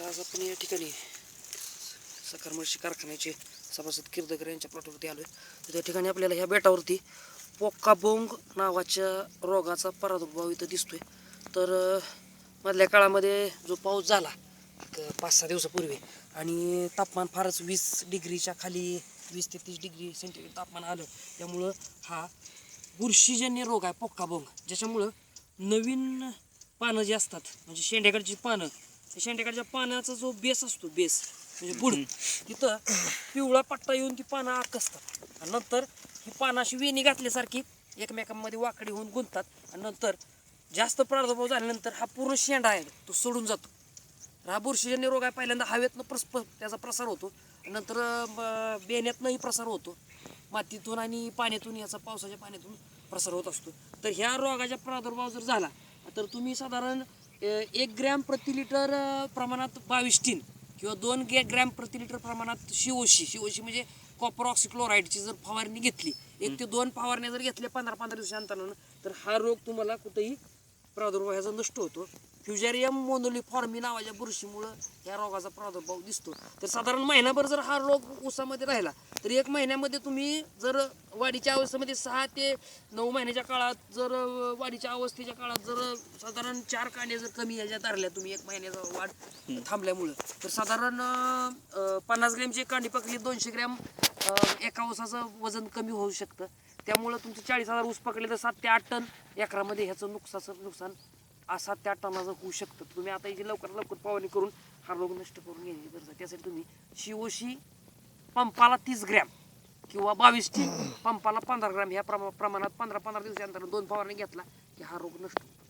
तर आज आपण या ठिकाणी सकारमर्शी कारखान्याचे सभासद किर्दकर यांच्या प्लॉटवरती आलो आहे. तर त्या ठिकाणी आपल्याला ह्या बेटावरती पोकाबोंग नावाच्या रोगाचा प्रादुर्भाव इथं दिसतोय. तर मधल्या काळामध्ये जो पाऊस झाला 5-6 दिवसापूर्वी आणि तापमान फारच 20 डिग्रीच्या खाली 20 ते 30 डिग्री सेंटीग्रेड तापमान आलं, त्यामुळं हा बुरशीजन्य रोग आहे पोकाबोंग, ज्याच्यामुळं नवीन पानं जी असतात म्हणजे शेंड्याकडची पानं, त्या शेंड्याकडच्या पानाचा जो बेस असतो, बेस म्हणजे बुड, तिथं पिवळा पट्टा येऊन ती पानं आकसतात आणि नंतर ही पानं अशी वेणी घातल्यासारखी एकमेकांमध्ये वाकडी होऊन गुंततात आणि नंतर जास्त प्रादुर्भाव झाल्यानंतर हा पूर्ण शेंडा आहे तो सोडून जातो. हा बुरशीजन्य रोग आहे. पहिल्यांदा हवेतनं त्याचा प्रसार होतो, नंतर बेण्यातनंही प्रसार होतो, मातीतून आणि पाण्यातून, याचा पावसाच्या पाण्यातून प्रसार होत असतो. तर ह्या रोगाचा प्रादुर्भाव जर झाला तर तुम्ही साधारण 1 ग्रॅम प्रति लिटर प्रमाणात 22 टीन किंवा 2 ग्रॅम प्रति लिटर प्रमाणात शिवोशी म्हणजे कॉपर ऑक्सिक्लोराईडची जर फवारणी घेतली, 1 ते 2 फवारण्या जर घेतल्या 15-15 दिवसांतरानं, तर हा रोग तुम्हाला कुठेही प्रादुर्भाव ह्याचा नष्ट होतो. फ्युजेरियम मोनोलिफॉर्मी नावाच्या बुरशीमुळं या रोगाचा प्रादुर्भाव दिसतो. तर साधारण महिनाभर जर हा रोग ऊसामध्ये राहिला तर 1 महिन्यामध्ये तुम्ही जर वाढीच्या अवस्थेमध्ये 6 ते 9 महिन्याच्या काळात जर वाढीच्या अवस्थेच्या काळात जर साधारण 4 कांड्या जर कमी ह्याच्या धरल्या तुम्ही 1 महिन्याचा वाढ थांबल्यामुळं, तर साधारण 50 ग्रॅमची कांडी पकडली 200 ग्रॅम एका ऊसाचं वजन कमी होऊ शकतं. त्यामुळं तुमचं 40,000 ऊस पकडले तर 7 ते 8 टन एकरामध्ये ह्याचं नुकसान 7 ते 8 टनाचं होऊ शकतं. तुम्ही आता याची लवकर फवारणी करून हा रोग नष्ट करून घेण्याची गरज आहे. त्यासाठी तुम्ही शिवोशी पंपाला 30 ग्रॅम किंवा 22 टीन पंपाला 15 ग्रॅम ह्या प्रमाणात 15-15 दिवसानंतर 2 फवारणी घेतला की हा रोग नष्ट होतो.